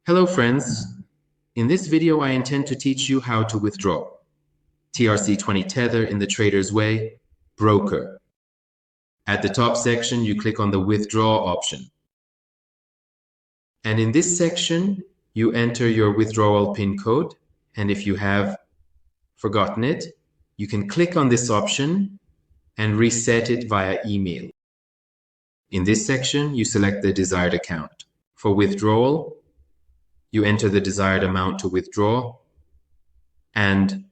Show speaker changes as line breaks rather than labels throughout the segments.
Hello friends, in this video I intend to teach you how to withdraw TRC20 Tether in the TradersWay broker. At the top section you click on the withdraw option. And in this section you enter your withdrawal PIN code, and if you have forgotten it, you can click on this option and reset it via email. In this section you select the desired account. For withdrawal, you enter the desired amount to withdraw, and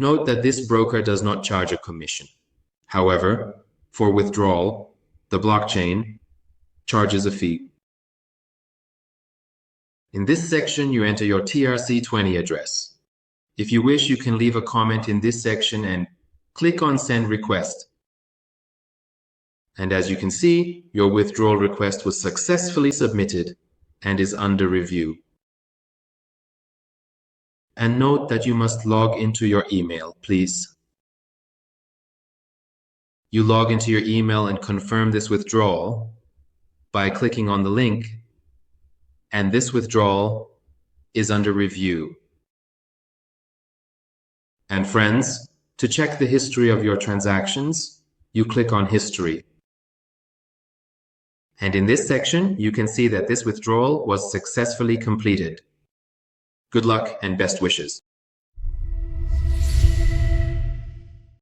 note that this broker does not charge a commission. However, for withdrawal, the blockchain charges a fee. In this section, you enter your TRC20 address. If you wish, you can leave a comment in this section and click on Send Request. And as you can see, your withdrawal request was successfully submitted and is under review. And note that you must log into your email, please. You log into your email and confirm this withdrawal by clicking on the link, and this withdrawal is under review. And friends, to check the history of your transactions, you click on History. And in this section, you can see that this withdrawal was successfully completed. Good luck and best wishes.